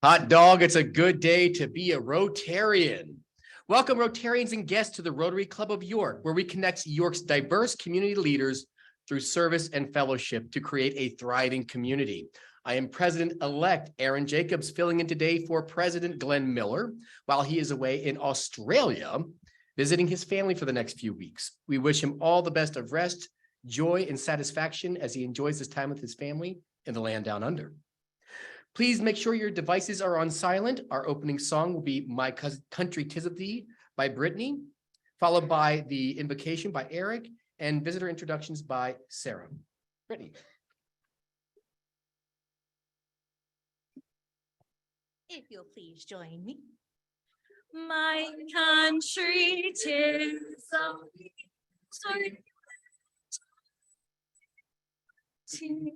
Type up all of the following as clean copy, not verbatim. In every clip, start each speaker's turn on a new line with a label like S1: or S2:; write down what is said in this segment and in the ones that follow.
S1: Hot dog, it's a good day to be a Rotarian. Welcome Rotarians and guests to the Rotary Club of York, where we connect York's diverse community leaders through service and fellowship to create a thriving community. I am President-elect Aaron Jacobs, filling in today for President Glenn Miller while he is away in Australia, visiting his family for the next few weeks. We wish him all the best of rest, joy, and satisfaction as he enjoys his time with his family in the land down under. Please make sure your devices are on silent. Our opening song will be My Country 'Tis of Thee by Brittany, followed by the invocation by Eric and visitor introductions by Sarah. Brittany.
S2: If you'll please join me. My country 'tis of thee, I sing.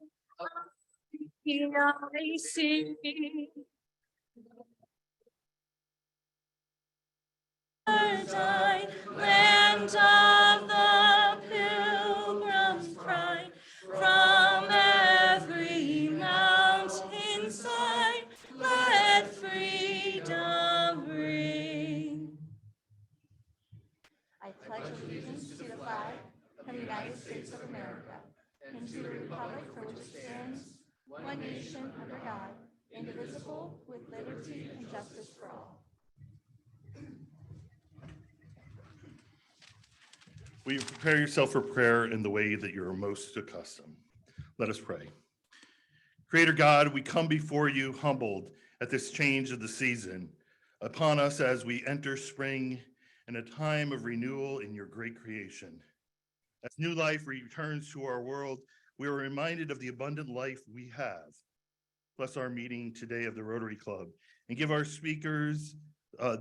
S2: Land of the pilgrim's pride, from every mountainside, let freedom ring. I pledge allegiance to the flag of the United States of America and to the republic for which it stands, one nation under God, indivisible, with liberty and justice for all.
S3: Will you prepare yourself for prayer in the way that you're most accustomed? Let us pray. Creator God, we come before you humbled at this change of the season upon us as we enter spring and a time of renewal in your great creation. As new life returns to our world, we are reminded of the abundant life we have. Bless our meeting today of the Rotary Club and give our speakers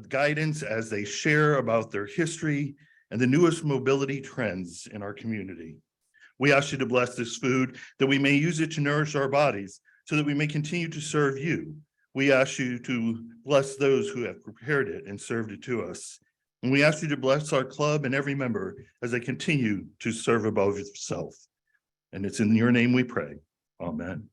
S3: guidance as they share about their history and the newest mobility trends in our community. We ask you to bless this food, that we may use it to nourish our bodies, so that we may continue to serve you. We ask you to bless those who have prepared it and served it to us. And we ask you to bless our club and every member as they continue to serve above itself. And it's in your name we pray. Amen.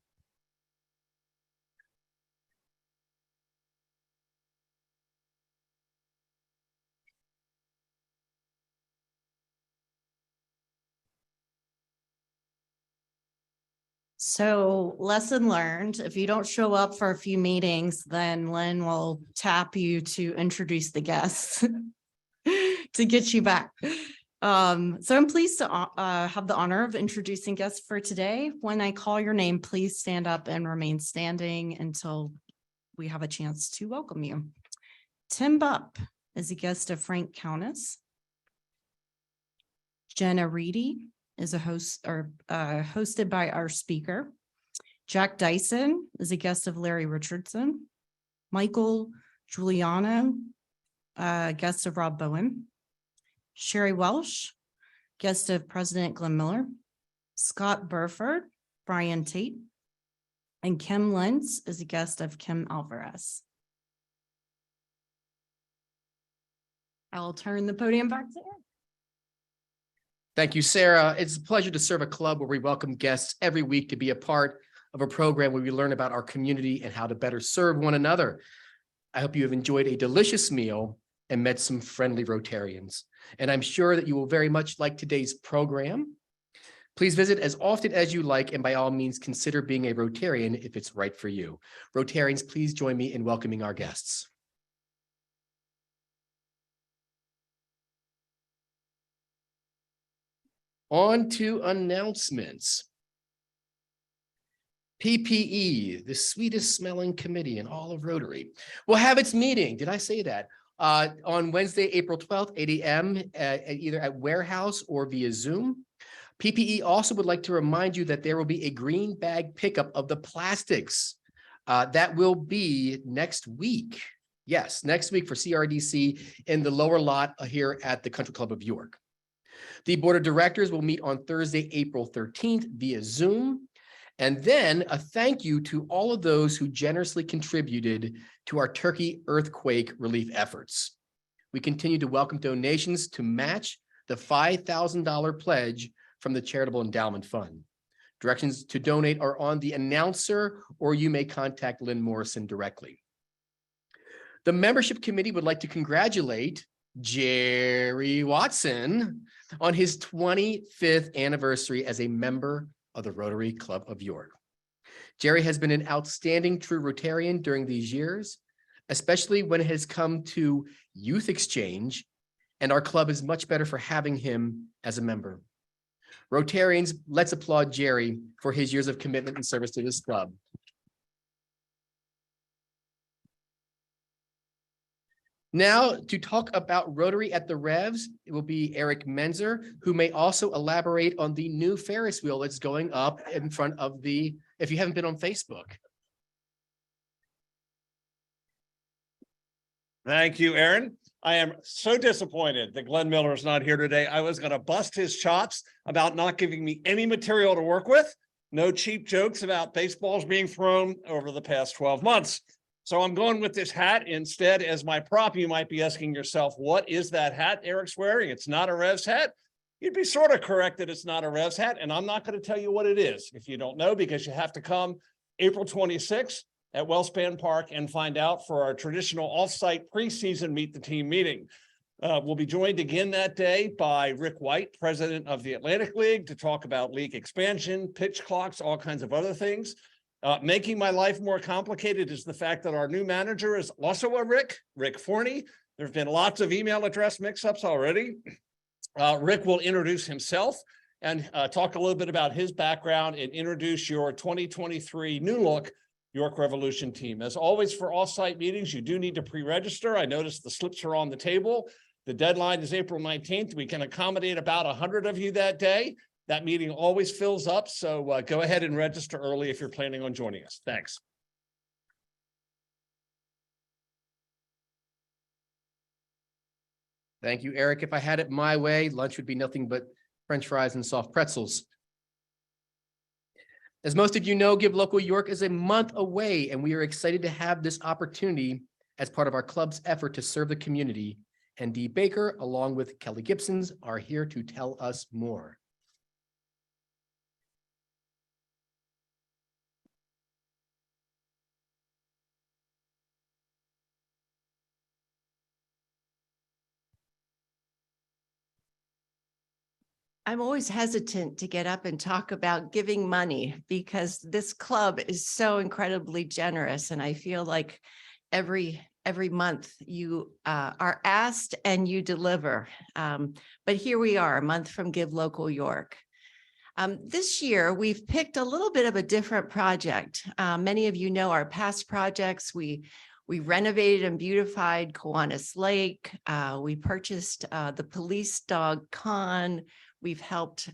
S4: So, lesson learned, if you don't show up for a few meetings, then Lynn will tap you to introduce the guests to get you back. So I'm pleased to have the honor of introducing guests for today. When I call your name, please stand up and remain standing until we have a chance to welcome you. Tim Bupp is a guest of Frank Countess. Jenna Reedy is a host or hosted by our speaker. Jack Dyson is a guest of Larry Richardson. Michael Giuliano, guest of Rob Bowen. Sherry Welsh, guest of President Glenn Miller. Scott Burford, Brian Tate. And Kim Lentz is a guest of Kim Alvarez. I'll turn the podium back to Aaron.
S1: Thank you, Sarah. It's a pleasure to serve a club where we welcome guests every week to be a part of a program where we learn about our community and how to better serve one another. I hope you have enjoyed a delicious meal and met some friendly Rotarians. And I'm sure that you will very much like today's program. Please visit as often as you like, and by all means, consider being a Rotarian if it's right for you. Rotarians, please join me in welcoming our guests. On to announcements. PPE, the sweetest smelling committee in all of Rotary, will have its meeting. Did I say that? On Wednesday, April 12th, 8 a.m., either at Warehouse or via Zoom. PPE also would like to remind you that there will be a green bag pickup of the plastics. That will be next week. Yes, next week for CRDC in the lower lot here at the Country Club of York. The Board of Directors will meet on Thursday, April 13th via Zoom. And then a thank you to all of those who generously contributed to our Turkey earthquake relief efforts. We continue to welcome donations to match the $5,000 pledge from the Charitable Endowment Fund. Directions to donate are on the announcer, or you may contact Lynn Morrison directly. The membership committee would like to congratulate Jerry Watson on his 25th anniversary as a member of the Rotary Club of York. Jerry has been an outstanding true Rotarian during these years, especially when it has come to youth exchange, and our club is much better for having him as a member. Rotarians, let's applaud Jerry for his years of commitment and service to this club. Now, to talk about Rotary at the Revs, it will be Eric Menzer, who may also elaborate on the new Ferris wheel that's going up in front of the, if you haven't been on Facebook.
S5: Thank you, Aaron. I am so disappointed that Glenn Miller is not here today. I was going to bust his chops about not giving me any material to work with. No cheap jokes about baseballs being thrown over the past 12 months. So I'm going with this hat instead as my prop. You might be asking yourself, what is that hat Eric's wearing? It's not a Revs hat. You'd be sort of correct that it's not a Revs hat, and I'm not going to tell you what it is if you don't know, because you have to come April 26th at Wellspan Park and find out for our traditional offsite preseason Meet the Team meeting. We'll be joined again that day by Rick White, president of the Atlantic League, to talk about league expansion, pitch clocks, all kinds of other things. Making my life more complicated is the fact that our new manager is also a Rick Forney. There have been lots of email address mix-ups already. Rick will introduce himself and talk a little bit about his background and introduce your 2023 new look York Revolution team. As always, for off-site meetings, you do need to pre-register. I noticed the slips are on the table. The deadline is April 19th. We can accommodate about 100 of you that day. That meeting always fills up, so go ahead and register early if you're planning on joining us. Thanks.
S1: Thank you, Eric. If I had it my way, lunch would be nothing but French fries and soft pretzels. As most of you know, Give Local York is a month away, and we are excited to have this opportunity as part of our club's effort to serve the community. And Dee Baker, along with Kelly Gibsons, are here to tell us more.
S4: I'm always hesitant to get up and talk about giving money because this club is so incredibly generous. And I feel like every month you are asked and you deliver. But here we are, a month from Give Local York. This year, we've picked a little bit of a different project. Many of you know our past projects. We renovated and beautified Kiwanis Lake. We purchased the police dog Con. We've helped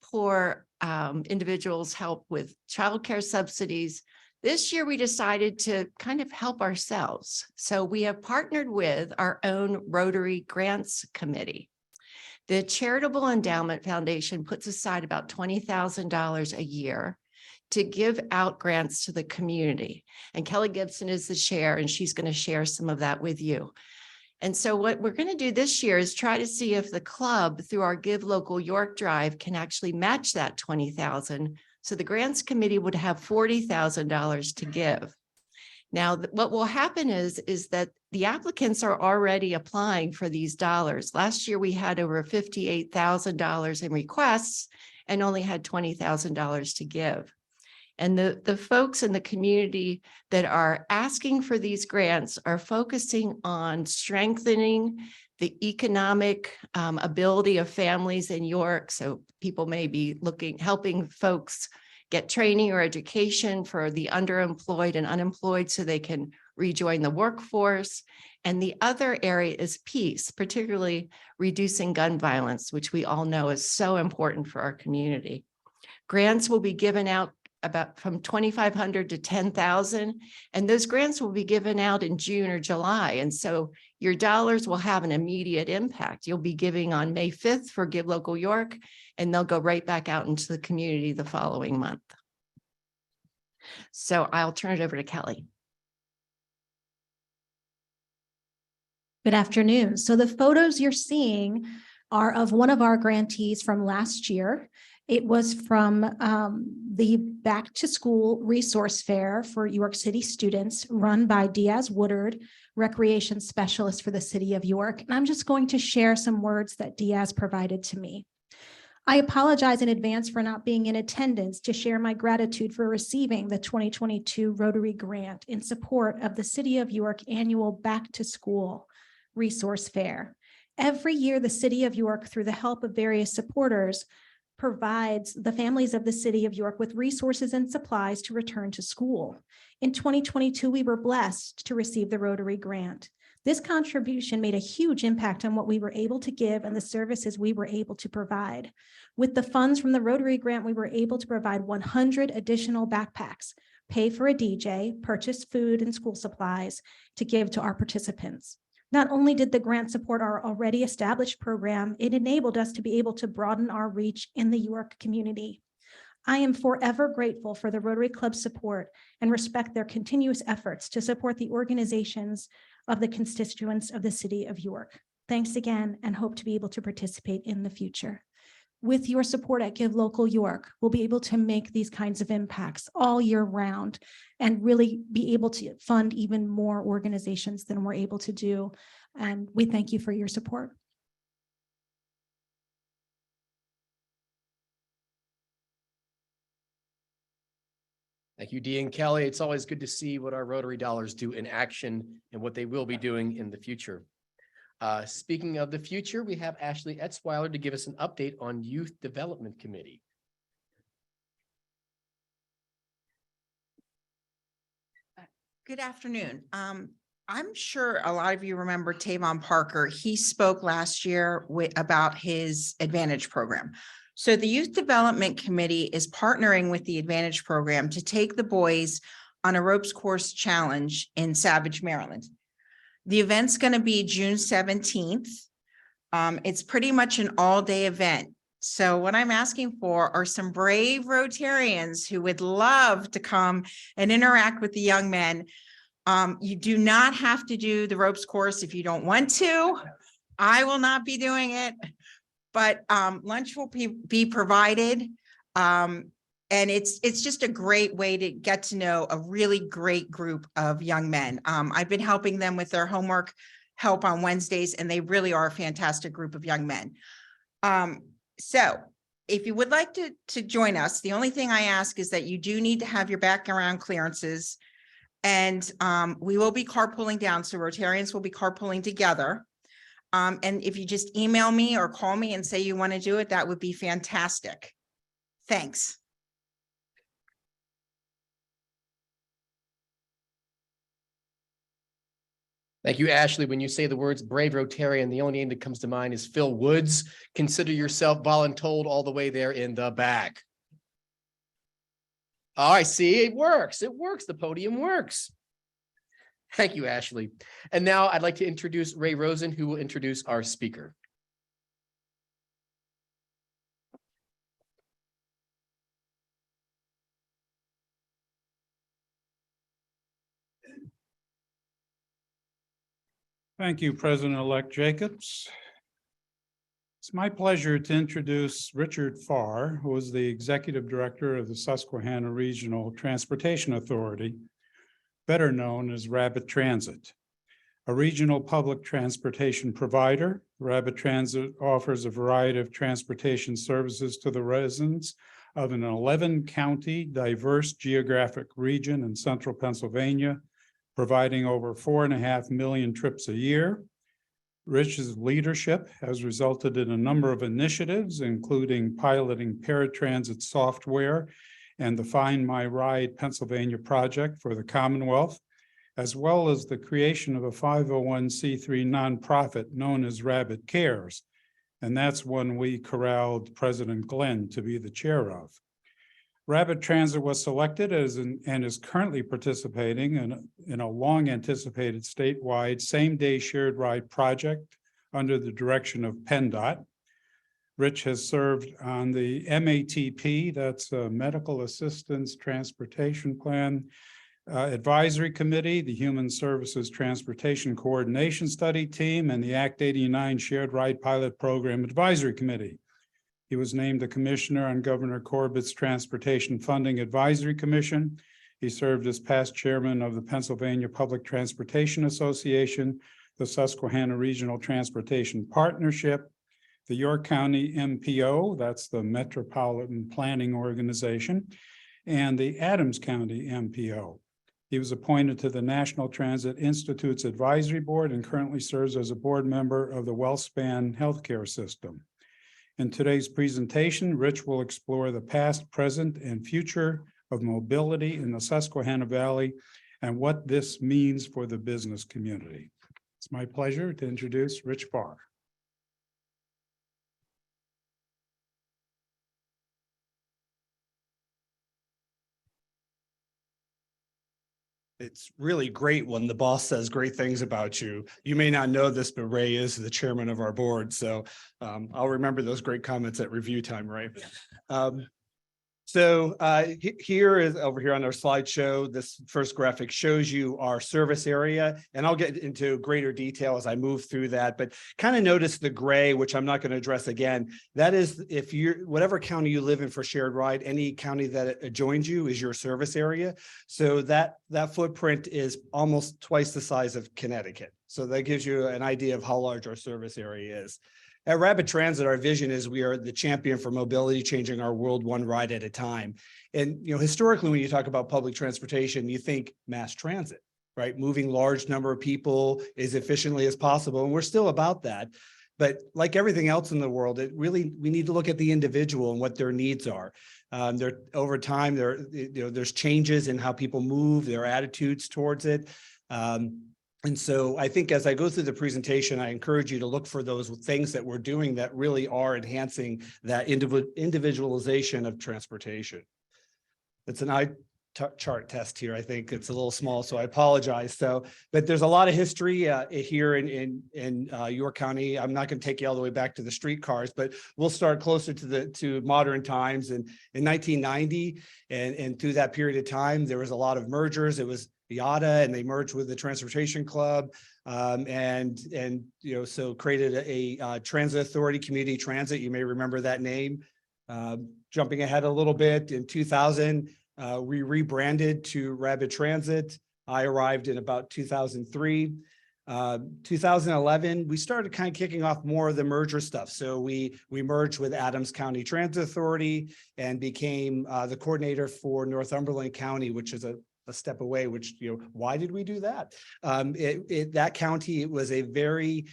S4: poor individuals help with childcare subsidies. This year, we decided to kind of help ourselves. So we have partnered with our own Rotary Grants Committee. The Charitable Endowment Foundation puts aside about $20,000 a year to give out grants to the community. And Kelly Gibson is the chair, and she's going to share some of that with you. And so what we're going to do this year is try to see if the club, through our Give Local York Drive, can actually match that $20,000. So the grants committee would have $40,000 to give. Now, what will happen is that the applicants are already applying for these dollars. Last year, we had over $58,000 in requests and only had $20,000 to give. And the folks in the community that are asking for these grants are focusing on strengthening the economic ability of families in York. So people may be helping folks get training or education for the underemployed and unemployed so they can rejoin the workforce. And the other area is peace, particularly reducing gun violence, which we all know is so important for our community. Grants will be given out about from $2,500 to $10,000, and those grants will be given out in June or July. And so your dollars will have an immediate impact. You'll be giving on May 5th for Give Local York, and they'll go right back out into the community the following month. So I'll turn it over to Kelly.
S6: Good afternoon. So the photos you're seeing are of one of our grantees from last year. It was from the Back to School Resource Fair for York City students run by Diaz Woodard, Recreation Specialist for the City of York. And I'm just going to share some words that Diaz provided to me. I apologize in advance for not being in attendance to share my gratitude for receiving the 2022 Rotary Grant in support of the City of York annual Back to School Resource Fair. Every year, the City of York, through the help of various supporters, provides the families of the City of York with resources and supplies to return to school. In 2022, we were blessed to receive the Rotary Grant. This contribution made a huge impact on what we were able to give and the services we were able to provide. With the funds from the Rotary Grant, we were able to provide 100 additional backpacks, pay for a DJ, purchase food and school supplies to give to our participants. Not only did the grant support our already established program, it enabled us to be able to broaden our reach in the York community. I am forever grateful for the Rotary Club's support and respect their continuous efforts to support the organizations of the constituents of the City of York. Thanks again, and hope to be able to participate in the future. With your support at Give Local York, we'll be able to make these kinds of impacts all year round and really be able to fund even more organizations than we're able to do. And we thank you for your support.
S1: Thank you, Dee and Kelly. It's always good to see what our Rotary dollars do in action and what they will be doing in the future. Speaking of the future, we have Ashley Etzweiler to give us an update on Youth Development Committee.
S7: Good afternoon. I'm sure a lot of you remember Tavon Parker. He spoke last year about his Advantage program. So the Youth Development Committee is partnering with the Advantage program to take the boys on a ropes course challenge in Savage, Maryland. The event's going to be June 17th. It's pretty much an all-day event. So what I'm asking for are some brave Rotarians who would love to come and interact with the young men. You do not have to do the ropes course if you don't want to. I will not be doing it, but lunch will be provided. And it's just a great way to get to know a really great group of young men. I've been helping them with their homework help on Wednesdays, and they really are a fantastic group of young men. So if you would like to join us, the only thing I ask is that you do need to have your background clearances, and we will be carpooling down. So Rotarians will be carpooling together. And if you just email me or call me and say you want to do it, that would be fantastic. Thanks.
S1: Thank you, Ashley. When you say the words brave Rotarian, the only name that comes to mind is Phil Woods. Consider yourself voluntold all the way there in the back. Oh, I see. It works. It works. The podium works. Thank you, Ashley. And now I'd like to introduce Ray Rosen, who will introduce our speaker.
S8: Thank you, President-elect Jacobs. It's my pleasure to introduce Richard Farr, who is the Executive Director of the Susquehanna Regional Transportation Authority, better known as Rabbit Transit. A regional public transportation provider, Rabbit Transit offers a variety of transportation services to the residents of an 11-county diverse geographic region in central Pennsylvania, providing over 4.5 million trips a year. Rich's leadership has resulted in a number of initiatives, including piloting paratransit software and the Find My Ride Pennsylvania project for the Commonwealth, as well as the creation of a 501c3 nonprofit known as rabbitcares. And that's one we corralled President Glenn to be the chair of. Rabbit Transit was selected and is currently participating in a long-anticipated statewide same-day shared ride project under the direction of PennDOT. Rich has served on the MATP, that's a Medical Assistance Transportation Plan Advisory Committee, the Human Services Transportation Coordination Study Team, and the Act 89 Shared Ride Pilot Program Advisory Committee. He was named the Commissioner on Governor Corbett's Transportation Funding Advisory Commission. He served as past chairman of the Pennsylvania Public Transportation Association, the Susquehanna Regional Transportation Partnership, the York County MPO, that's the Metropolitan Planning Organization, and the Adams County MPO. He was appointed to the National Transit Institute's Advisory Board and currently serves as a board member of the WellSpan Healthcare System. In today's presentation, Rich will explore the past, present, and future of mobility in the Susquehanna Valley and what this means for the business community. It's my pleasure to introduce Rich Farr.
S5: It's really great when the boss says great things about you. You may not know this, but Ray is the chairman of our board. So I'll remember those great comments at review time, Ray. Here is over here on our slideshow, this first graphic shows you our service area, and I'll get into greater detail as I move through that, but kind of notice the gray, which I'm not going to address again. That is, if you're whatever county you live in for shared ride, any county that adjoins you is your service area. So that footprint is almost twice the size of Connecticut. So that gives you an idea of how large our service area is. At Rabbit Transit, our vision is we are the champion for mobility, changing our world one ride at a time. And, you know, historically, when you talk about public transportation, you think mass transit, right? Moving large number of people as efficiently as possible. And we're still about that. But like everything else in the world, we need to look at the individual and what their needs are. Over time, there's changes in how people move, their attitudes towards it. And so I think as I go through the presentation, I encourage you to look for those things that we're doing that really are enhancing that individualization of transportation. It's an eye chart test here. I think it's a little small, so I apologize. But there's a lot of history here in York County. I'm not going to take you all the way back to the streetcars, but we'll start closer to modern times. And in 1990, and through that period of time, there was a lot of mergers. It was YADA, and they merged with the Transportation Club, and so created a transit authority, Community Transit. You may remember that name. Jumping ahead a little bit, in 2000, we rebranded to Rabbit Transit. I arrived in about 2003. 2011, we started kind of kicking off more of the merger stuff. So we merged with Adams County Transit Authority and became the coordinator for Northumberland County, which is a step away, which, why did we do that? That county, it was a very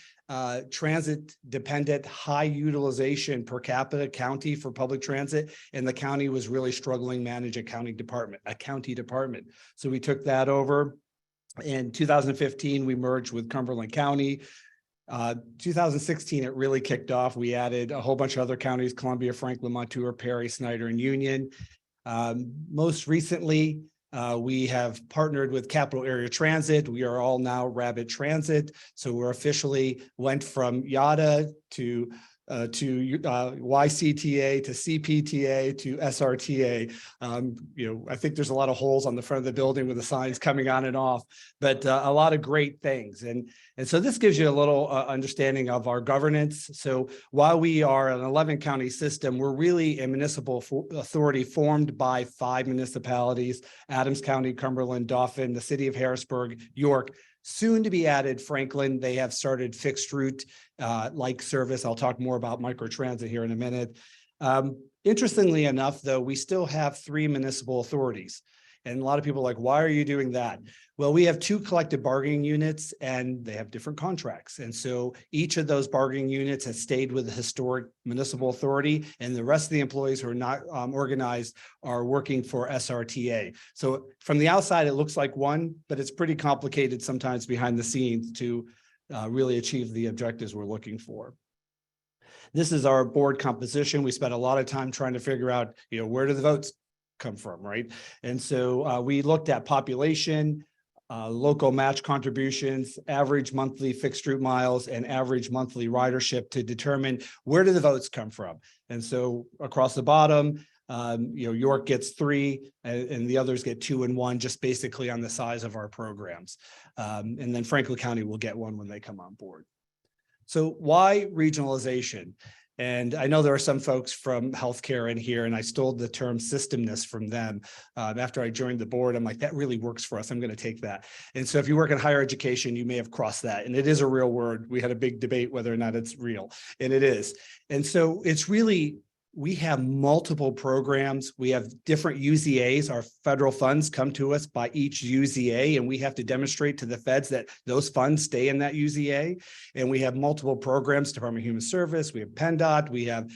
S5: transit dependent, high utilization per capita county for public transit. And the county was really struggling to manage a county department. So we took that over. In 2015, we merged with Cumberland County. 2016, it really kicked off. We added a whole bunch of other counties: Columbia, Franklin, Montour, Perry, Snyder, and Union. Most recently, we have partnered with Capital Area Transit. We are all now Rabbit Transit. So we're officially went from YADA to YCTA to CPTA to SRTA. I think there's a lot of holes on the front of the building with the signs coming on and off, but a lot of great things. And so this gives you a little understanding of our governance. So while we are an 11 county system, we're really a municipal authority formed by 5 municipalities: Adams County, Cumberland, Dauphin, the city of Harrisburg, York. Soon to be added, Franklin. They have started fixed route like service. I'll talk more about microtransit here in a minute. Interestingly enough, though, we still have 3 municipal authorities. And a lot of people are like, why are you doing that? Well, we have 2 collective bargaining units and they have different contracts. And so each of those bargaining units has stayed with the historic municipal authority, and the rest of the employees who are not organized are working for SRTA. So from the outside, it looks like one, but it's pretty complicated sometimes behind the scenes to really achieve the objectives we're looking for. This is our board composition. We spent a lot of time trying to figure out, where do the votes come from, right? And so we looked at population, local match contributions, average monthly fixed route miles, and average monthly ridership to determine where do the votes come from. And so across the bottom, York gets 3 and the others get 2 and 1, just basically on the size of our programs. And then Franklin County will get 1 when they come on board. So why regionalization?
S9: And I know there are some folks from healthcare in here, and I stole the term systemness from them. After I joined the board, I'm like, that really works for us. I'm going to take that. And so if you work in higher education, you may have crossed that. And it is a real word. We had a big debate whether or not it's real, and it is. And so it's really, we have multiple programs. We have different UZAs. Our federal funds come to us by each UZA, and we have to demonstrate to the feds that those funds stay in that UZA. And we have multiple programs, Department of Human Service, we have PennDOT, we have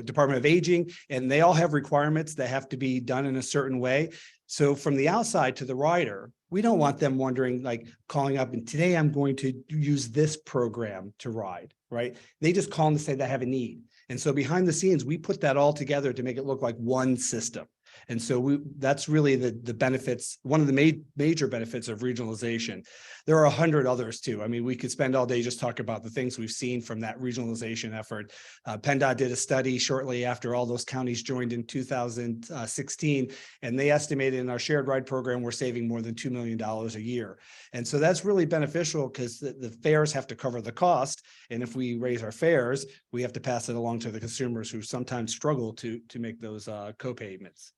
S9: Department of Aging, and they all have requirements that have to be done in a certain way. So from the outside to the rider, we don't want them wondering, like calling up and today I'm going to use this program to ride, right? They just call and say they have a need. And so behind the scenes, we put that all together to make it look like one system. And so that's really the benefits, one of the major benefits of regionalization. There are 100 others too. I mean, we could spend all day just talking about the things we've seen from that regionalization effort. PennDOT did a study shortly after all those counties joined in 2016, and they estimated in our shared ride program, we're saving more than $2 million a year. And so that's really beneficial because the fares have to cover the cost. And if we raise our fares, we have to pass it along to the consumers who sometimes struggle to make those co-payments.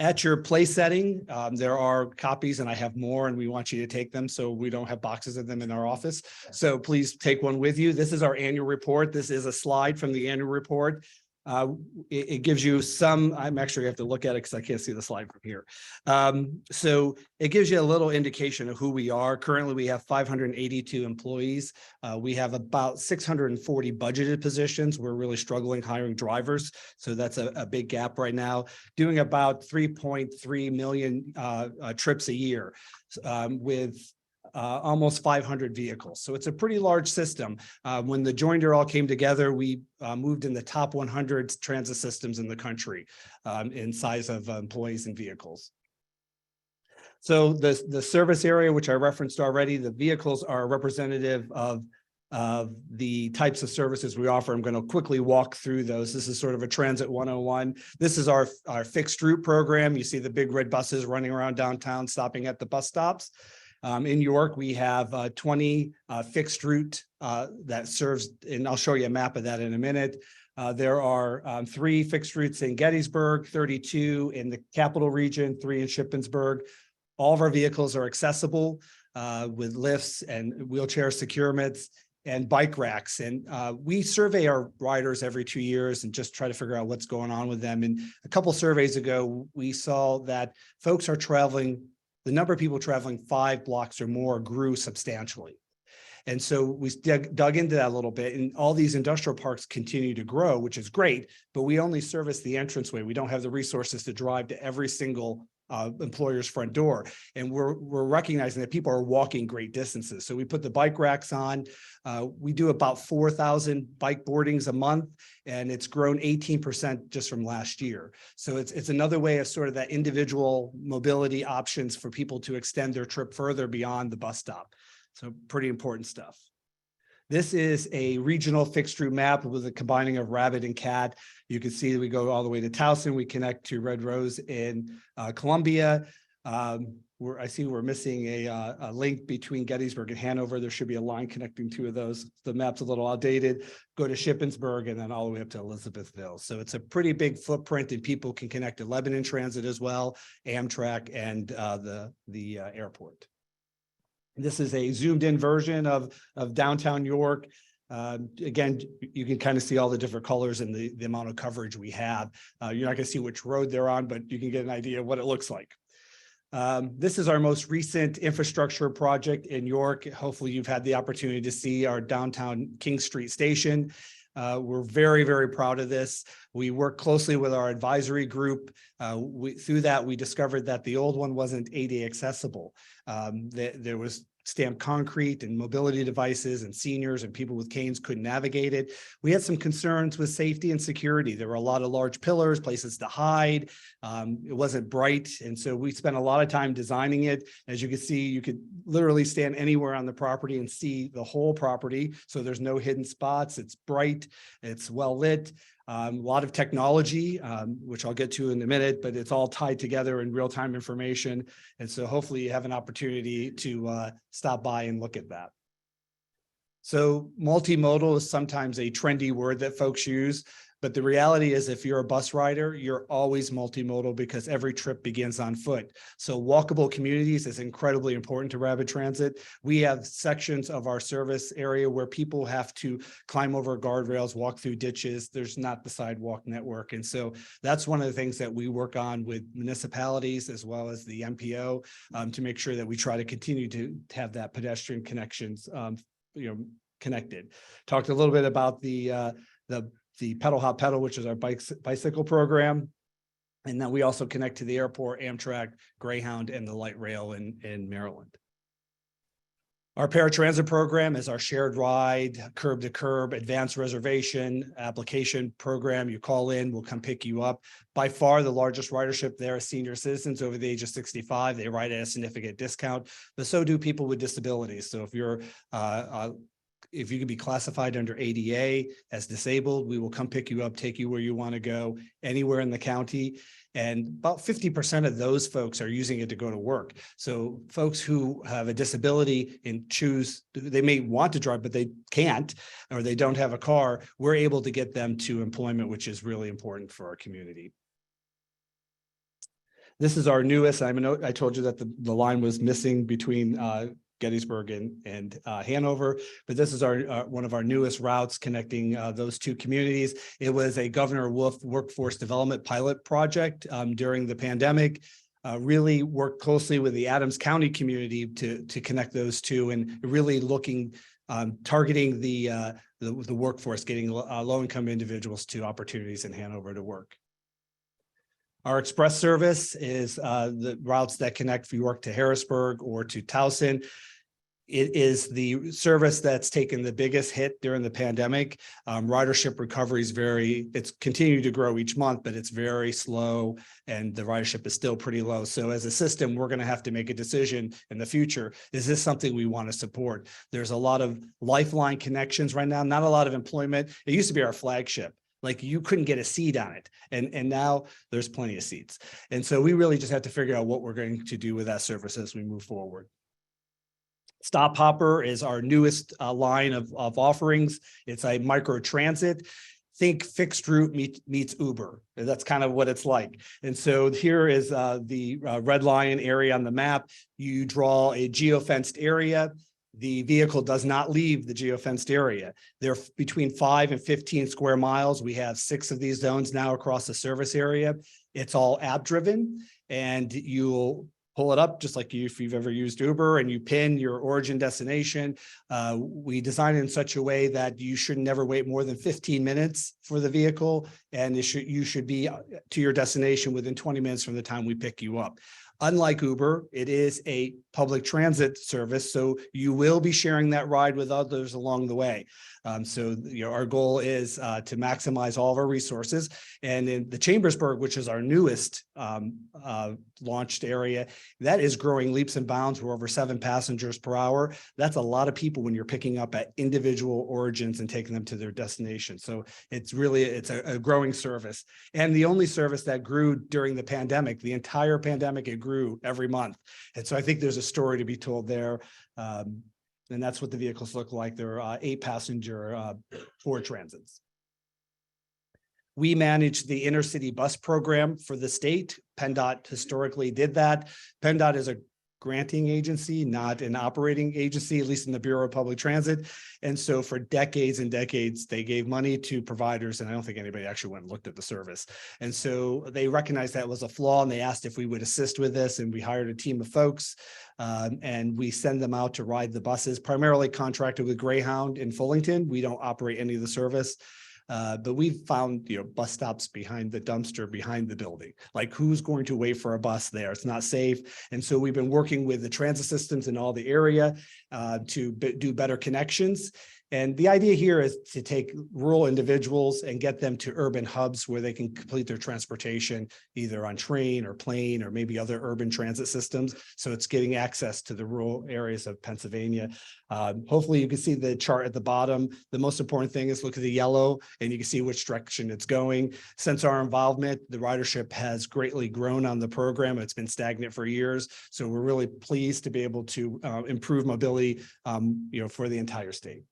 S9: At your place setting, there are copies, and I have more, and we want you to take them so we don't have boxes of them in our office. So please take one with you. This is our annual report. This is a slide from the annual report. It gives you some, I'm actually have to look at it because I can't see the slide from here. So it gives you a little indication of who we are. Currently, we have 582 employees. We have about 640 budgeted positions. We're really struggling hiring drivers. So that's a big gap right now. Doing about 3.3 million trips a year with almost 500 vehicles. So it's a pretty large system. When the Joinder all came together, we moved in the top 100 transit systems in the country in size of employees and vehicles. So the service area, which I referenced already, the vehicles are representative of the types of services we offer. I'm going to quickly walk through those. This is sort of a Transit 101. This is our fixed route program. You see the big red buses running around downtown, stopping at the bus stops. In York, we have 20 fixed route that serves, and I'll show you a map of that in a minute. There are 3 fixed routes in Gettysburg, 32 in the capital region, 3 in Shippensburg. All of our vehicles are accessible with lifts and wheelchair securements and bike racks. And we survey our riders every 2 years and just try to figure out what's going on with them. And a couple surveys ago, we saw that folks are traveling. The number of people traveling 5 blocks or more grew substantially. And so we dug into that a little bit, and all these industrial parks continue to grow, which is great, but we only service the entranceway. We don't have the resources to drive to every single employer's front door. And we're recognizing that people are walking great distances. So we put the bike racks on. We do about 4,000 bike boardings a month, and it's grown 18% just from last year. So it's another way of sort of that individual mobility options for people to extend their trip further beyond the bus stop. So pretty important stuff. This is a regional fixed route map with a combining of Rabbit and Cat. You can see that we go all the way to Towson. We connect to Red Rose in Columbia. I see we're missing a link between Gettysburg and Hanover. There should be a line connecting 2 of those. The map's a little outdated. Go to Shippensburg and then all the way up to Elizabethville. So it's a pretty big footprint, and people can connect to Lebanon Transit as well, Amtrak, and the airport. This is a zoomed in version of downtown York. Again, you can kind of see all the different colors and the amount of coverage we have. You're not going to see which road they're on, but you can get an idea of what it looks like. This is our most recent infrastructure project in York. Hopefully you've had the opportunity to see our downtown King Street station. We're very, very proud of this. We work closely with our advisory group. Through that, we discovered that the old one wasn't ADA accessible. There was stamped concrete and mobility devices, and seniors and people with canes couldn't navigate it. We had some concerns with safety and security. There were a lot of large pillars, places to hide. It wasn't bright. And so we spent a lot of time designing it. As you can see, you could literally stand anywhere on the property and see the whole property. So there's no hidden spots. It's bright. It's well lit. A lot of technology, which I'll get to in a minute, but it's all tied together in real-time information. And so hopefully you have an opportunity to stop by and look at that. So multimodal is sometimes a trendy word that folks use, but the reality is if you're a bus rider, you're always multimodal because every trip begins on foot. So walkable communities is incredibly important to Rapid Transit. We have sections of our service area where people have to climb over guardrails, walk through ditches. There's not the sidewalk network. And so that's one of the things that we work on with municipalities as well as the MPO to make sure that we try to continue to have that pedestrian connections connected. Talked a little bit about the Pedal Hot Pedal, which is our bicycle program. And then we also connect to the airport, Amtrak, Greyhound, and the light rail in Maryland. Our paratransit program is our shared ride, curb to curb, advanced reservation application program. You call in, we'll come pick you up. By far, the largest ridership there is senior citizens over the age of 65. They ride at a significant discount, but so do people with disabilities. So if you can be classified under ADA as disabled, we will come pick you up, take you where you want to go, anywhere in the county. And about 50% of those folks are using it to go to work. So folks who have a disability and they may want to drive, but they can't, or they don't have a car, we're able to get them to employment, which is really important for our community. This is our newest, I told you that the line was missing between Gettysburg and Hanover, but this is our one of our newest routes connecting those two communities. It was a Governor Wolf workforce development pilot project during the pandemic. Really worked closely with the Adams County community to connect those two, and really looking targeting the workforce, getting low-income individuals to opportunities in Hanover to work. Our express service is the routes that connect York to Harrisburg or to Towson. It is the service that's taken the biggest hit during the pandemic. Ridership recovery is it's continued to grow each month, but it's very slow and the ridership is still pretty low. So as a system, we're going to have to make a decision in the future. Is this something we want to support? There's a lot of lifeline connections right now, not a lot of employment. It used to be our flagship. Like you couldn't get a seat on it. And now there's plenty of seats. And so we really just have to figure out what we're going to do with that service as we move forward. Stop Hopper is our newest line of offerings. It's a microtransit. Think fixed route meets Uber. That's kind of what it's like. And so here is the Red Lion area on the map. You draw a geofenced area. The vehicle does not leave the geofenced area. They're between 5 and 15 square miles. We have 6 of these zones now across the service area. It's all app driven, and you'll pull it up just like if you've ever used Uber, and you pin your origin destination. We design it in such a way that you should never wait more than 15 minutes for the vehicle, and you should be to your destination within 20 minutes from the time we pick you up. Unlike Uber, it is a public transit service, so you will be sharing that ride with others along the way. So our goal is to maximize all of our resources. And in the Chambersburg, which is our newest launched area, that is growing leaps and bounds. We're over 7 passengers per hour. That's a lot of people when you're picking up at individual origins and taking them to their destination. So it's a growing service. And the only service that grew during the pandemic, the entire pandemic, it grew every month. And so I think there's a story to be told there. And that's what the vehicles look like. They're 8-passenger Ford Transits. We manage the intercity bus program for the state. PennDOT historically did that. PennDOT is a granting agency, not an operating agency, at least in the Bureau of Public Transit. And so for decades and decades, they gave money to providers, and I don't think anybody actually went and looked at the service. And so they recognized that was a flaw, and they asked if we would assist with this, and we hired a team of folks, and we send them out to ride the buses, primarily contracted with Greyhound in Fullington. We don't operate any of the service. But we've found, bus stops behind the dumpster, behind the building. Like, who's going to wait for a bus there? It's not safe. And so we've been working with the transit systems in all the area to do better connections. And the idea here is to take rural individuals and get them to urban hubs where they can complete their transportation, either on train or plane or maybe other urban transit systems. So it's getting access to the rural areas of Pennsylvania. Hopefully you can see the chart at the bottom. The most important thing is look at the yellow and you can see which direction it's going. Since our involvement, the ridership has greatly grown on the program. It's been stagnant for years. So we're really pleased to be able to improve mobility, for the entire state.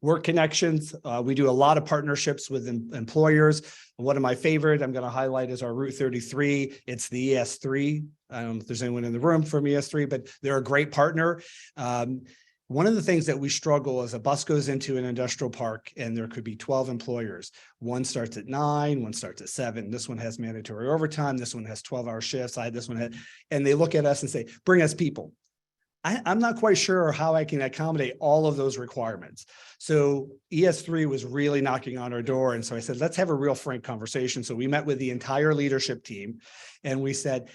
S9: Work connections. We do a lot of partnerships with employers. One of my favorite I'm going to highlight is our Route 33. It's the ES3. I don't know if there's anyone in the room from ES3, but they're a great partner. One of the things that we struggle is a bus goes into an industrial park and there could be 12 employers. One starts at 9, one starts at 7. This one has mandatory overtime. This one has 12-hour shifts. And they look at us and say, bring us people. I'm not quite sure how I can accommodate all of those requirements. So ES3 was really knocking on our door. And so I said, let's have a real frank conversation. So we met with the entire leadership team and we said,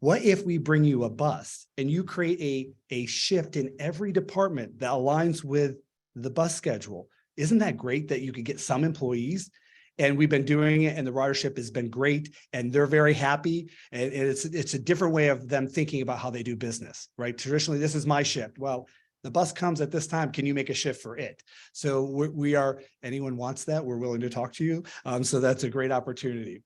S9: what if we bring you a bus and you create a shift in every department that aligns with the bus schedule? Isn't that great that you could get some employees? And we've been doing it and the ridership has been great and they're very happy. And it's a different way of them thinking about how they do business, right? Traditionally, this is my shift. Well, the bus comes at this time. Can you make a shift for it? So we are, anyone wants that, we're willing to talk to you. So that's a great opportunity.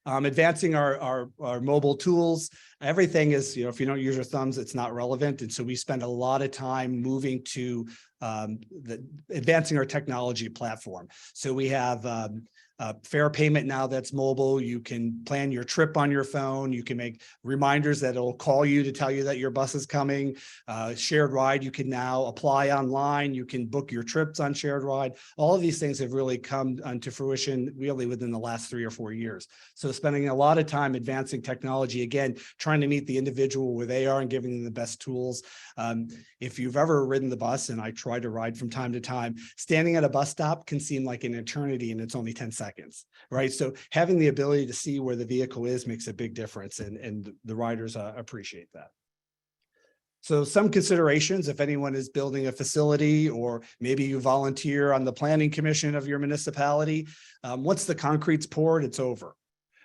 S9: Advancing our mobile tools. Everything is, if you don't use your thumbs, it's not relevant. And so we spend a lot of time moving to advancing our technology platform. So we have fare payment now that's mobile. You can plan your trip on your phone. You can make reminders that will call you to tell you that your bus is coming. Shared ride, you can now apply online. You can book your trips on shared ride. All of these things have really come to fruition really within the last 3 or 4 years. So spending a lot of time advancing technology, again, trying to meet the individual where they are and giving them the best tools. If you've ever ridden the bus, and I try to ride from time to time, standing at a bus stop can seem like an eternity and it's only 10 seconds, right? So having the ability to see where the vehicle is makes a big difference, and the riders appreciate that. So some considerations, if anyone is building a facility or maybe you volunteer on the planning commission of your municipality, once the concrete's poured, it's over,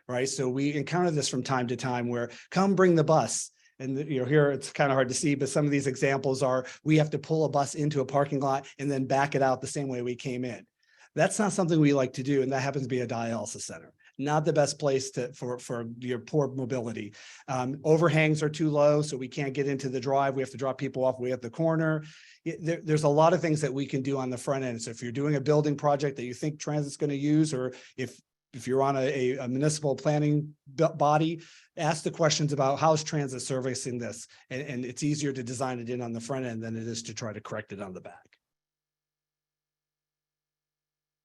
S9: right? So we encounter this from time to time where come bring the bus. And here it's kind of hard to see, but some of these examples are we have to pull a bus into a parking lot and then back it out the same way we came in. That's not something we like to do. And that happens to be a dialysis center. Not the best place for your poor mobility. Overhangs are too low, so we can't get into the drive. We have to drop people off way at the corner. There's a lot of things that we can do on the front end. So if you're doing a building project that you think transit's going to use, or if you're on a municipal planning body, ask the questions about how's transit servicing this. And it's easier to design it in on the front end than it is to try to correct it on the back.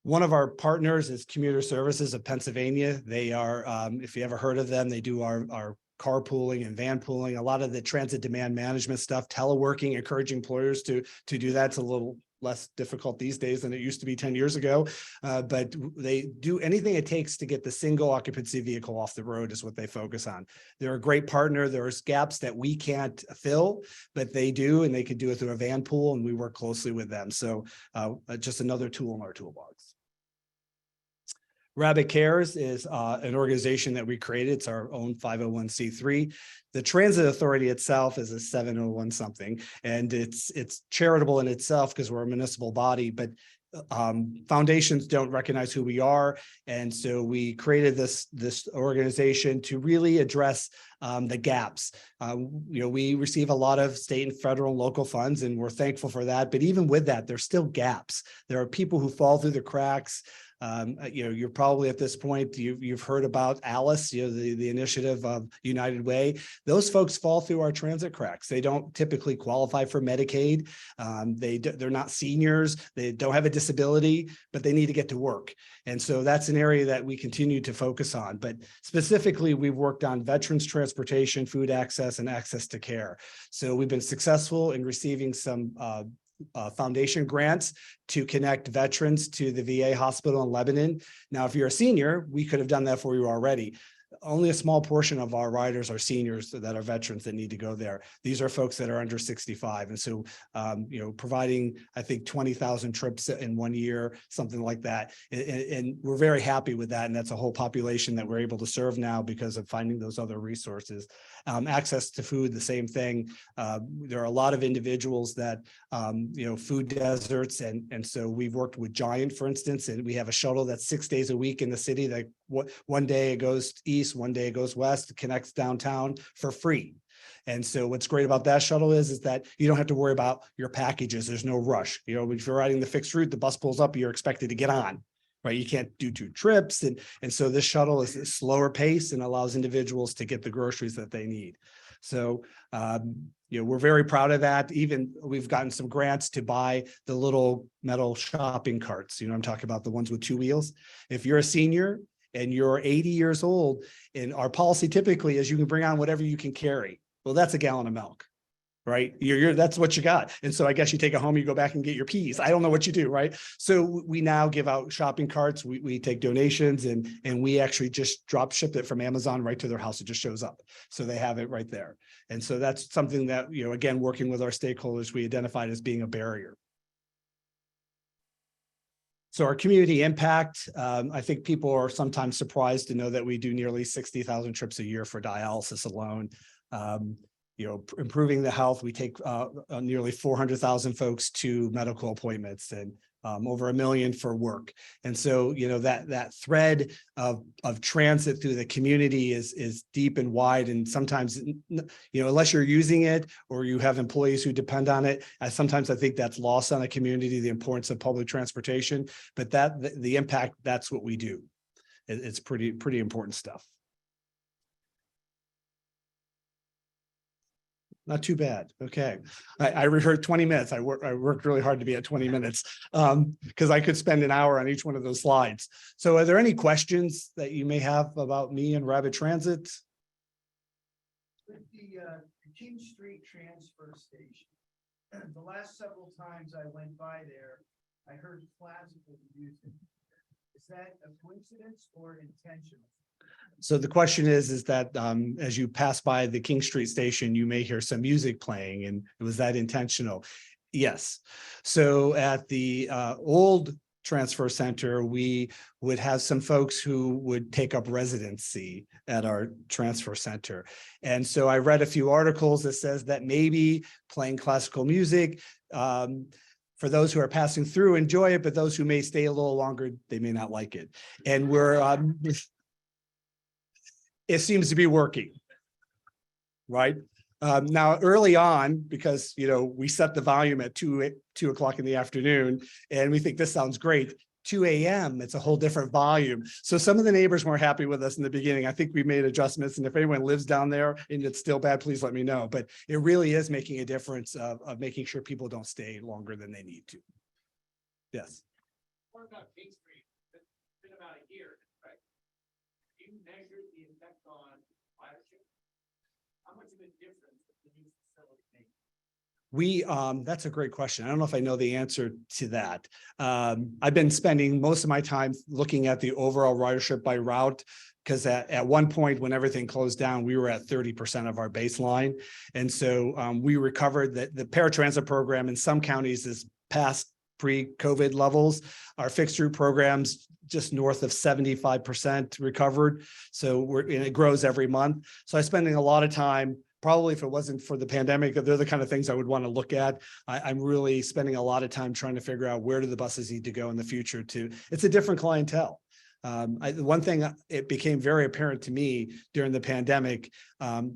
S9: One of our partners is Commuter Services of Pennsylvania. They are, if you ever heard of them, they do our carpooling and van pooling, a lot of the transit demand management stuff, teleworking, encouraging employers to do that. It's a little less difficult these days than it used to be 10 years ago. But they do anything it takes to get the single occupancy vehicle off the road is what they focus on. They're a great partner. There's gaps that we can't fill, but they do, and they could do it through a van pool, and we work closely with them. So just another tool in our toolbox. rabbitcares is an organization that we created. It's our own 501c3. The Transit Authority itself is a 701 something, and it's charitable in itself because we're a municipal body, but foundations don't recognize who we are. And so we created this organization to really address the gaps. We receive a lot of state and federal and local funds, and we're thankful for that. But even with that, there's still gaps. There are people who fall through the cracks. You're probably at this point, you've heard about Alice, the initiative of United Way. Those folks fall through our transit cracks. They don't typically qualify for Medicaid. They're not seniors. They don't have a disability, but they need to get to work. And so that's an area that we continue to focus on. But specifically, we've worked on veterans transportation, food access, and access to care. So we've been successful in receiving some foundation grants to connect veterans to the VA hospital in Lebanon. Now, if you're a senior, we could have done that for you already. Only a small portion of our riders are seniors that are veterans that need to go there. These are folks that are under 65. And so, providing, I think, 20,000 trips in 1 year, something like that. And we're very happy with that. And that's a whole population that we're able to serve now because of finding those other resources. Access to food, the same thing. There are a lot of individuals that, food deserts. And so we've worked with Giant, for instance, and we have a shuttle that's 6 days a week in the city that one day it goes east, one day it goes west, it connects downtown for free. And so what's great about that shuttle is that you don't have to worry about your packages. There's no rush. You know, if you're riding the fixed route, the bus pulls up, you're expected to get on, right? You can't do 2 trips. And so this shuttle is a slower pace and allows individuals to get the groceries that they need. So, you know, we're very proud of that. Even we've gotten some grants to buy the little metal shopping carts. You know, I'm talking about the ones with 2 wheels. If you're a senior and you're 80 years old, and our policy typically is you can bring on whatever you can carry. Well, that's a gallon of milk, right? That's what you got. And so I guess you take it home, you go back and get your peas. I don't know what you do, right? So we now give out shopping carts. We take donations and we actually just drop ship it from Amazon right to their house. It just shows up. So they have it right there. And so that's something that, you know, again, working with our stakeholders, we identified as being a barrier. So our community impact, I think people are sometimes surprised to know that we do nearly 60,000 trips a year for dialysis alone. You know, improving the health, we take nearly 400,000 folks to medical appointments and over 1 million for work. And so, you know, that thread of transit through the community is deep and wide. And sometimes, you know, unless you're using it or you have employees who depend on it, sometimes I think that's lost on a community, the importance of public transportation. But the impact, that's what we do. It's pretty important stuff. Not too bad. Okay. I rehearsed 20 minutes. I worked really hard to be at 20 minutes because I could spend an hour on each one of those slides. So are there any questions that you may have about me and Rabbit Transit?
S10: With the King Street transfer station, the last several times I went by there, I heard classical music. Is that a coincidence or intentional?
S9: So the question is that as you pass by the King Street station, you may hear some music playing, and was that intentional? Yes. So at the old transfer center, we would have some folks who would take up residency at our transfer center. And so I read a few articles that says that maybe playing classical music, for those who are passing through, enjoy it, but those who may stay a little longer, they may not like it. And it seems to be working, right? Now, early on, because, you know, we set the volume at 2 o'clock in the afternoon, and we think this sounds great. 2 a.m., it's a whole different volume. So some of the neighbors weren't happy with us in the beginning. I think we made adjustments, and if anyone lives down there and it's still bad, please let me know. But it really is making a difference of making sure people don't stay longer than they need to. Yes.
S11: What about King Street? It's been about a year, right? You measure the effect on ridership. How much of a difference does the new facility make?
S9: That's a great question. I don't know if I know the answer to that. I've been spending most of my time looking at the overall ridership by route, because at one point when everything closed down, we were at 30% of our baseline. And so we recovered that the paratransit program in some counties is past pre-COVID levels. Our fixed route programs just north of 75% recovered. So and it grows every month. So I'm spending a lot of time, probably if it wasn't for the pandemic, they're the kind of things I would want to look at. I'm really spending a lot of time trying to figure out where do the buses need to go in the future it's a different clientele. One thing, it became very apparent to me during the pandemic,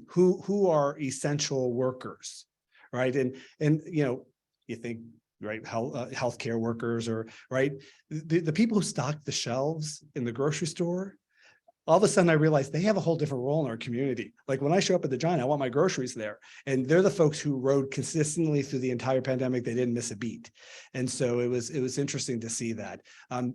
S9: who are essential workers, right? And you know, you think, right, healthcare workers, or right, the people who stock the shelves in the grocery store. All of a sudden I realized they have a whole different role in our community. Like when I show up at the Giant, I want my groceries there. And they're the folks who rode consistently through the entire pandemic. They didn't miss a beat. And so it was interesting to see that.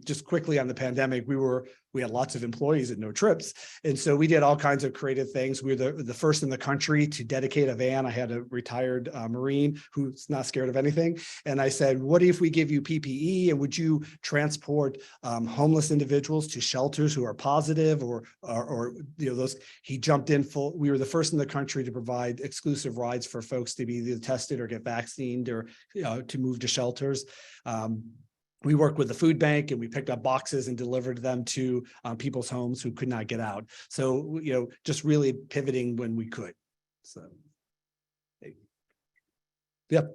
S9: Just quickly on the pandemic, we had lots of employees and no trips. And so we did all kinds of creative things. We were the first in the country to dedicate a van. I had a retired Marine who's not scared of anything. And I said, what if we give you PPE, and would you transport homeless individuals to shelters who are positive or you know, those, he jumped in full. We were the first in the country to provide exclusive rides for folks to be either tested or get vaccinated or, you know, to move to shelters. We worked with the food bank, and we picked up boxes and delivered them to people's homes who could not get out. So, you know, just really pivoting when we could. So, yep.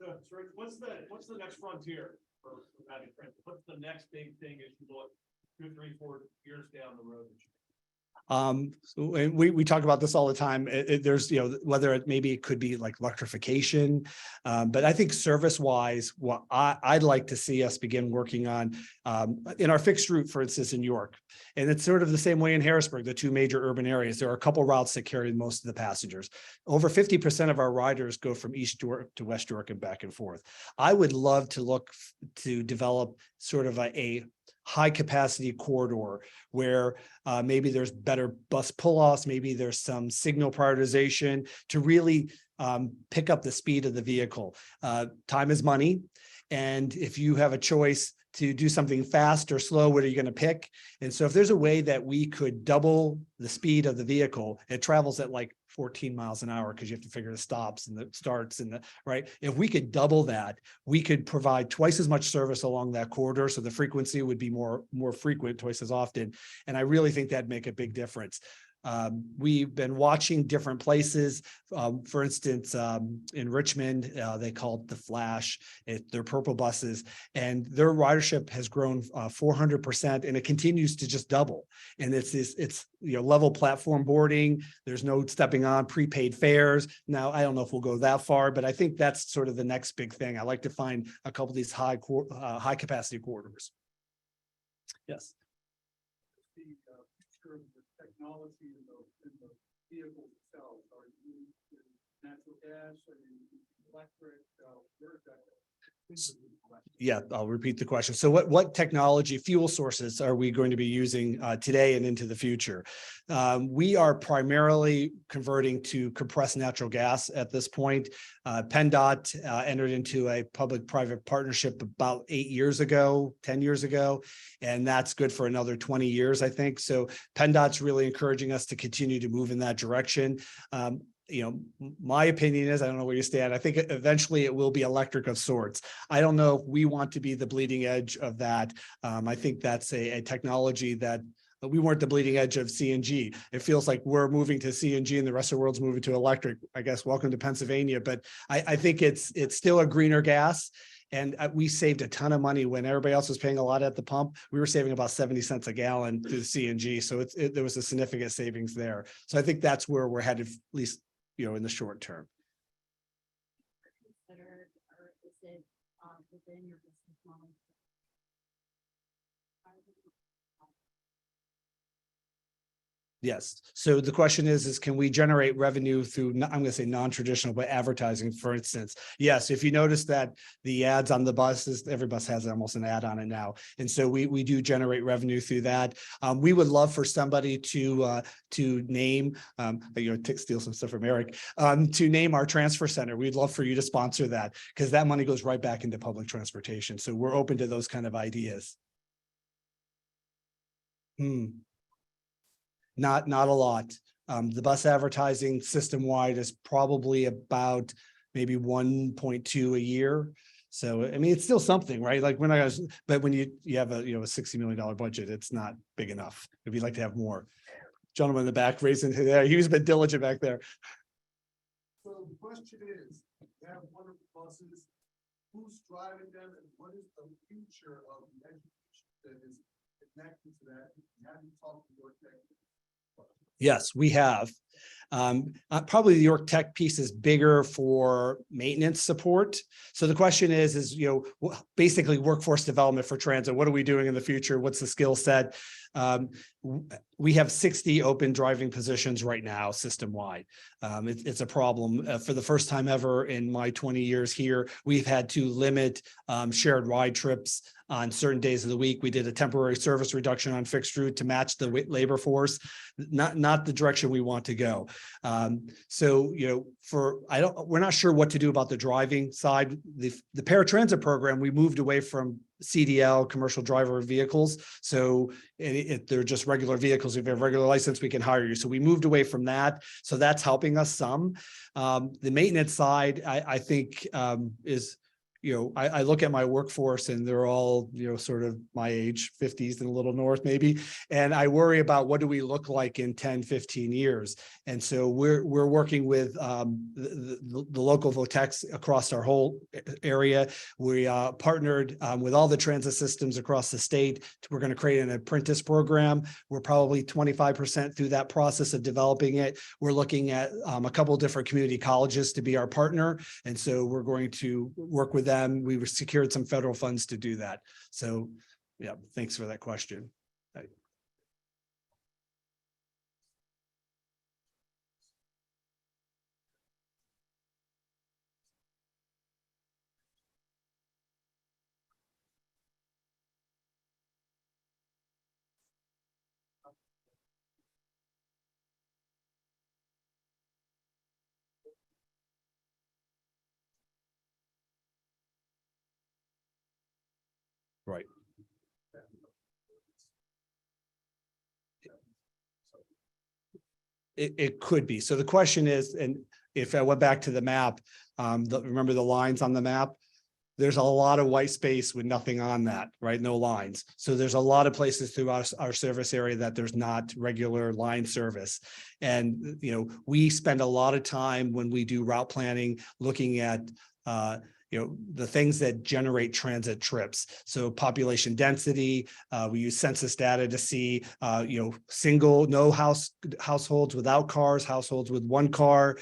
S5: So, what's the next frontier for Rabbit Transit? What's the next big thing as you look 2, 3, 4 years down the road?
S9: And we talk about this all the time. There's, whether maybe it could be like electrification. But I think service wise, what I'd like to see us begin working on in our fixed route, for instance, in York. And it's sort of the same way in Harrisburg, the two major urban areas. There are a couple routes that carry most of the passengers. Over 50% of our riders go from East York to West York and back and forth. I would love to look to develop sort of a high capacity corridor where maybe there's better bus pull-offs, maybe there's some signal prioritization to really pick up the speed of the vehicle. Time is money. And if you have a choice to do something fast or slow, what are you going to pick? And so if there's a way that we could double the speed of the vehicle, it travels at like 14 miles an hour because you have to figure the stops and the starts and the right. If we could double that, we could provide twice as much service along that corridor. So the frequency would be more frequent, twice as often. And I really think that'd make a big difference. We've been watching different places. For instance, in Richmond, they call it the Flash. They're purple buses, and their ridership has grown 400%, and it continues to just double. And it's level platform boarding. There's no stepping on, prepaid fares. Now, I don't know if we'll go that far, but I think that's sort of the next big thing. I like to find a couple of these high capacity corridors. Yes.
S8: The future of the technology in the vehicle itself, are you using natural gas, are you using electric, where is that?
S9: Yeah, I'll repeat the question. So what technology, fuel sources are we going to be using today and into the future? We are primarily converting to compressed natural gas at this point. PennDOT entered into a public-private partnership about 8 years ago, 10 years ago, and that's good for another 20 years, I think. So PennDOT's really encouraging us to continue to move in that direction. My opinion is, I don't know where you stand. I think eventually it will be electric of sorts. I don't know if we want to be the bleeding edge of that. I think that's a technology that we weren't the bleeding edge of CNG. It feels like we're moving to CNG and the rest of the world's moving to electric. I guess welcome to Pennsylvania, but I think it's still a greener gas. And we saved a ton of money when everybody else was paying a lot at the pump. We were saving about 70 cents a gallon through the CNG. So there was a significant savings there. So I think that's where we're headed, at least, in the short term.
S4: Considered, or is it within your business model?
S9: Yes. So the question is can we generate revenue through, I'm going to say non-traditional, but advertising, for instance? Yes. If you notice that the ads on the buses, every bus has almost an ad on it now. And so we do generate revenue through that. We would love for somebody to name, steal some stuff from Eric, to name our transfer center. We'd love for you to sponsor that because that money goes right back into public transportation. So we're open to those kind of ideas. Not a lot. The bus advertising system-wide is probably about maybe 1.2 a year. So, I mean, it's still something, right? Like but when you have a $60 million budget, it's not big enough. If you'd like to have more. Gentleman in the back raising there. He was a bit diligent back there.
S10: So the question is, you have wonderful buses, who's driving them, and what is the future of the education that is connected to that? Have you talked to your tech?
S9: Yes, we have. Probably the York Tech piece is bigger for maintenance support. So the question is basically workforce development for transit. What are we doing in the future? What's the skill set? We have 60 open driving positions right now, system-wide. It's a problem. For the first time ever in my 20 years here, we've had to limit shared ride trips on certain days of the week. We did a temporary service reduction on fixed route to match the labor force, not the direction we want to go. We're not sure what to do about the driving side. The paratransit program, we moved away from CDL, commercial driver vehicles. So they're just regular vehicles. If you have a regular license, we can hire you. So we moved away from that. So that's helping us some. The maintenance side, I think is I look at my workforce and they're all, sort of my age, 50s and a little north maybe. And I worry about what do we look like in 10, 15 years. And so we're working with the local VOTEX across our whole area. We partnered with all the transit systems across the state. We're going to create an apprentice program. We're probably 25% through that process of developing it. We're looking at a couple of different community colleges to be our partner. And so we're going to work with them. We secured some federal funds to do that. So yeah, thanks for that question. Right. It could be. So the question is, and if I went back to the map, remember the lines on the map? There's a lot of white space with nothing on that, right? No lines. So there's a lot of places throughout our service area that there's not regular line service. And, we spend a lot of time when we do route planning, looking at, the things that generate transit trips. So population density, we use census data to see, households without cars, households with one car,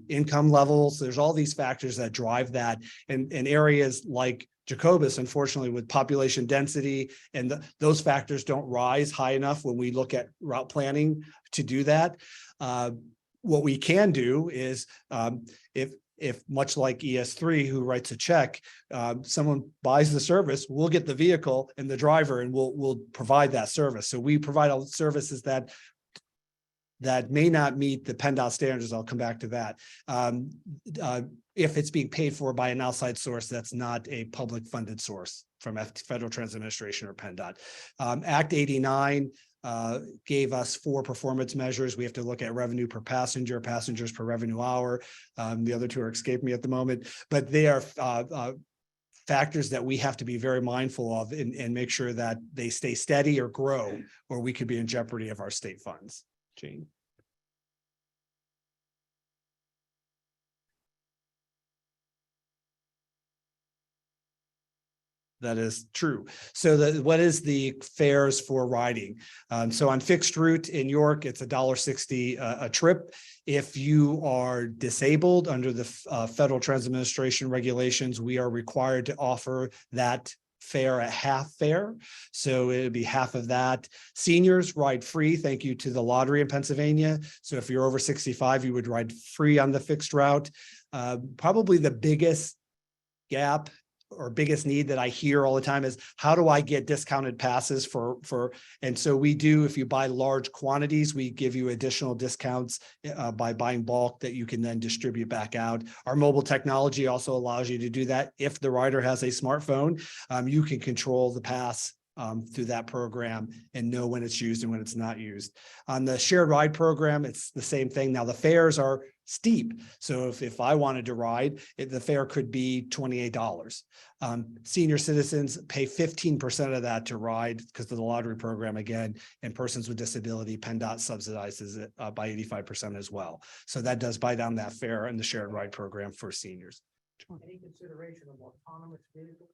S9: income levels. There's all these factors that drive that. And areas like Jacobus, unfortunately, with population density and those factors don't rise high enough when we look at route planning to do that. What we can do is if much like ES3, who writes a check, someone buys the service, we'll get the vehicle and the driver, and we'll provide that service. So we provide all services that may not meet the PennDOT standards. I'll come back to that. If it's being paid for by an outside source, that's not a public funded source from Federal Transit Administration or PennDOT. Act 89 gave us 4 performance measures. We have to look at revenue per passenger, passengers per revenue hour. The other 2 are escaping me at the moment, but they are factors that we have to be very mindful of and make sure that they stay steady or grow, or we could be in jeopardy of our state funds. Jane. That is true. So what is the fares for riding? So on fixed route in York, it's $1.60 a trip. If you are disabled under the Federal Transit Administration regulations, we are required to offer that fare at half fare. So it would be half of that. Seniors ride free, thank you to the lottery in Pennsylvania. So if you're over 65, you would ride free on the fixed route. Probably the biggest gap or biggest need that I hear all the time is, how do I get discounted passes and so we do, if you buy large quantities, we give you additional discounts by buying bulk that you can then distribute back out. Our mobile technology also allows you to do that. If the rider has a smartphone, you can control the pass through that program and know when it's used and when it's not used. On the shared ride program, it's the same thing. Now the fares are steep. So if I wanted to ride, the fare could be $28. Senior citizens pay 15% of that to ride because of the lottery program again, and persons with disability, PennDOT subsidizes it by 85% as well. So that does buy down that fare in the shared ride program for seniors.
S10: Any consideration of autonomous vehicles?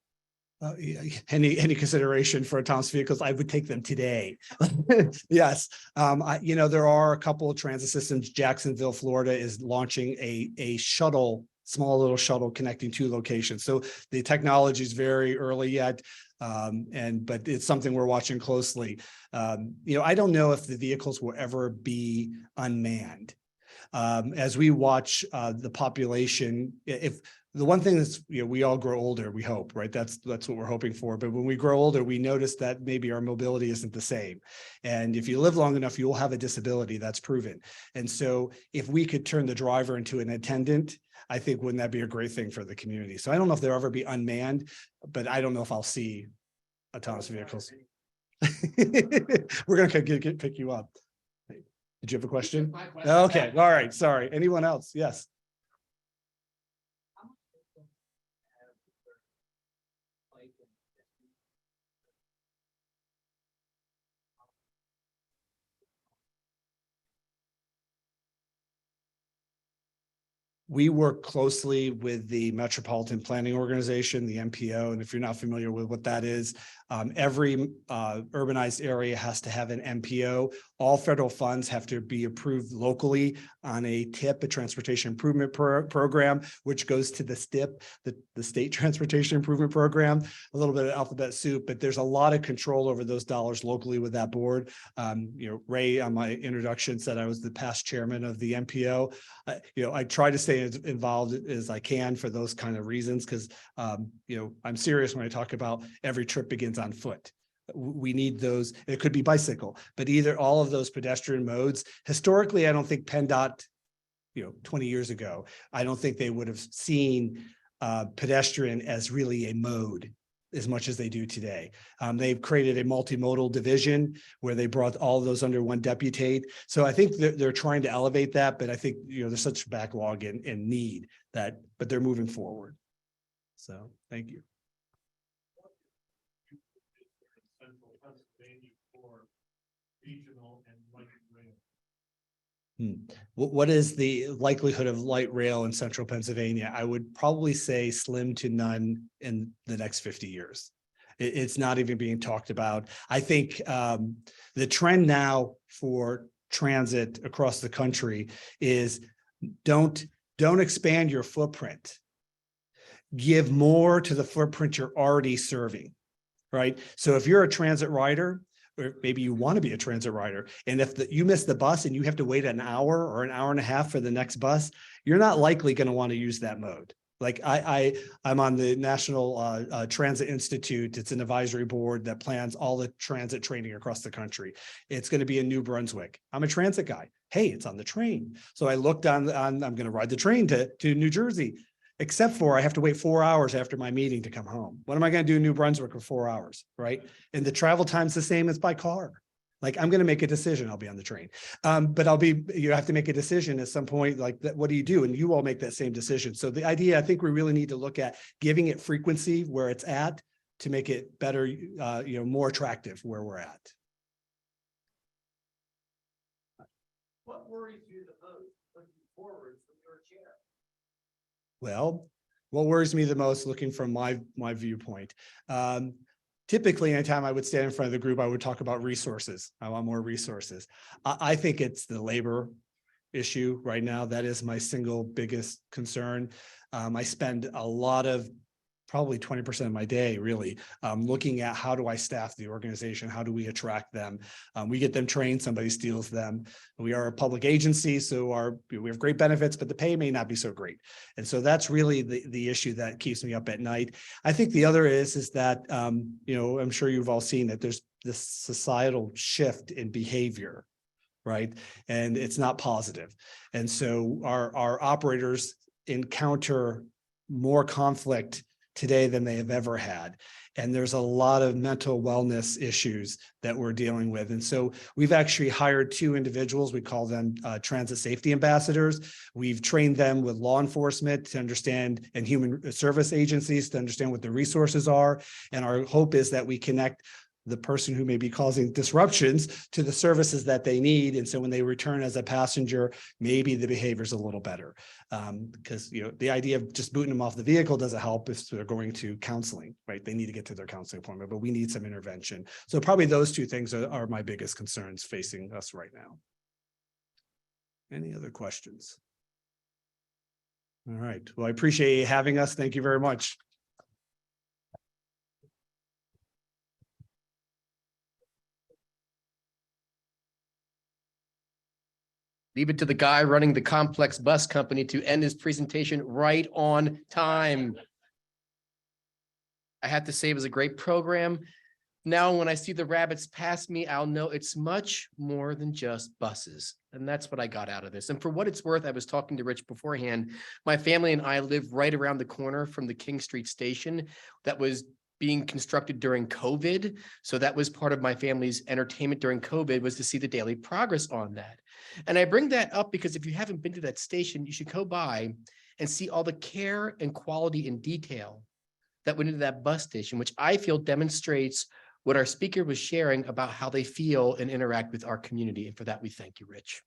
S9: Any consideration for autonomous vehicles? I would take them today. Yes. There are a couple of transit systems. Jacksonville, Florida is launching a shuttle, small little shuttle connecting 2 locations. So the technology is very early yet. But it's something we're watching closely. I don't know if the vehicles will ever be unmanned. As we watch the population, if the one thing that's, we all grow older, we hope, right? That's what we're hoping for. But when we grow older, we notice that maybe our mobility isn't the same. And if you live long enough, you will have a disability, that's proven. And so if we could turn the driver into an attendant, I think wouldn't that be a great thing for the community? So I don't know if they'll ever be unmanned, but I don't know if I'll see autonomous vehicles. We're going to pick you up. Did you have a question? Okay. All right. Sorry. Anyone else? Yes.
S11: bike and pedestrian?
S9: We work closely with the Metropolitan Planning Organization, the MPO, and if you're not familiar with what that is, every urbanized area has to have an MPO. All federal funds have to be approved locally on a TIP, a Transportation Improvement Program, which goes to the STIP, the State Transportation Improvement Program. A little bit of alphabet soup, but there's a lot of control over those dollars locally with that board. Ray, on my introduction, said I was the past chairman of the MPO. I try to stay as involved as I can for those kind of reasons, because I'm serious when I talk about every trip begins on foot. We need those. It could be bicycle, but either all of those pedestrian modes. Historically, I don't think PennDOT, 20 years ago, I don't think they would have seen pedestrian as really a mode as much as they do today. They've created a multimodal division where they brought all of those under one deputate. So I think they're trying to elevate that, but I think, there's such backlog and need but they're moving forward. So thank you.
S3: Central Pennsylvania for regional and light rail.
S9: What is the likelihood of light rail in central Pennsylvania? I would probably say slim to none in the next 50 years. It's not even being talked about. I think the trend now for transit across the country is don't expand your footprint. Give more to the footprint you're already serving, right? So if you're a transit rider, or maybe you want to be a transit rider, and if you miss the bus and you have to wait an hour or an hour and a half for the next bus, you're not likely going to want to use that mode. Like I'm on the National Transit Institute. It's an advisory board that plans all the transit training across the country. It's going to be in New Brunswick. I'm a transit guy. Hey, it's on the train. So I looked on I'm going to ride the train to New Jersey, except for I have to wait 4 hours after my meeting to come home. What am I going to do in New Brunswick for 4 hours, right? And the travel time's the same as by car. Like I'm going to make a decision. I'll be on the train, but you have to make a decision at some point. Like that, what do you do? And you all make that same decision. So the idea, I think we really need to look at giving it frequency where it's at to make it better, more attractive where we're at.
S11: What worries you the most looking forward from your chair?
S9: Well, what worries me the most, looking from my viewpoint, typically anytime I would stand in front of the group, I would talk about resources. I want more resources. I think it's the labor issue right now. That is my single biggest concern. I spend a lot of, probably 20% of my day really looking at how do I staff the organization? How do we attract them? We get them trained, somebody steals them. We are a public agency, so we have great benefits, but the pay may not be so great. And so that's really the issue that keeps me up at night. I think the other is that, I'm sure you've all seen that there's this societal shift in behavior, right? And it's not positive. And so our operators encounter more conflict today than they have ever had. And there's a lot of mental wellness issues that we're dealing with. And so we've actually hired 2 individuals. We call them transit safety ambassadors. We've trained them with law enforcement to understand, and human service agencies to understand what the resources are. And our hope is that we connect the person who may be causing disruptions to the services that they need. And so when they return as a passenger, maybe the behavior is a little better. Because the idea of just booting them off the vehicle doesn't help if they're going to counseling, right? They need to get to their counseling appointment, but we need some intervention. So probably those 2 things are my biggest concerns facing us right now. Any other questions? All right. Well, I appreciate you having us. Thank you very much.
S1: Leave it to the guy running the complex bus company to end his presentation right on time. I have to say it was a great program. Now, when I see the rabbits pass me, I'll know it's much more than just buses. And that's what I got out of this. And for what it's worth, I was talking to Rich beforehand. My family and I live right around the corner from the King Street station that was being constructed during COVID. So that was part of my family's entertainment during COVID, was to see the daily progress on that. And I bring that up because if you haven't been to that station, you should go by and see all the care and quality and detail that went into that bus station, which I feel demonstrates what our speaker was sharing about how they feel and interact with our community. And for that, we thank you, Rich.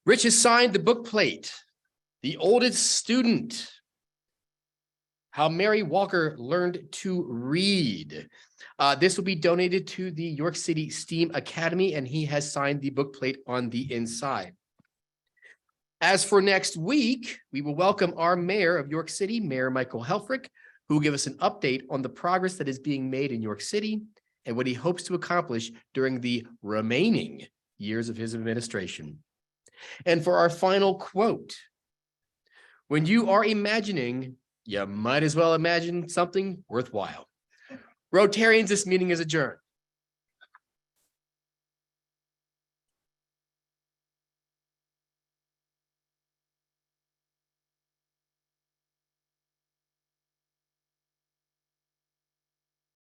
S1: Rich has signed the book plate, The Oldest Student, How Mary Walker Learned to Read. This will be donated to the York City STEAM Academy, and he has signed the book plate on the inside. As for next week, we will welcome our mayor of York City, Mayor Michael Helfrich, who will give us an update on the progress that is being made in York City and what he hopes to accomplish during the remaining years of his administration. And for our final quote, when you are imagining, you might as well imagine something worthwhile. Rotarians, this meeting is adjourned.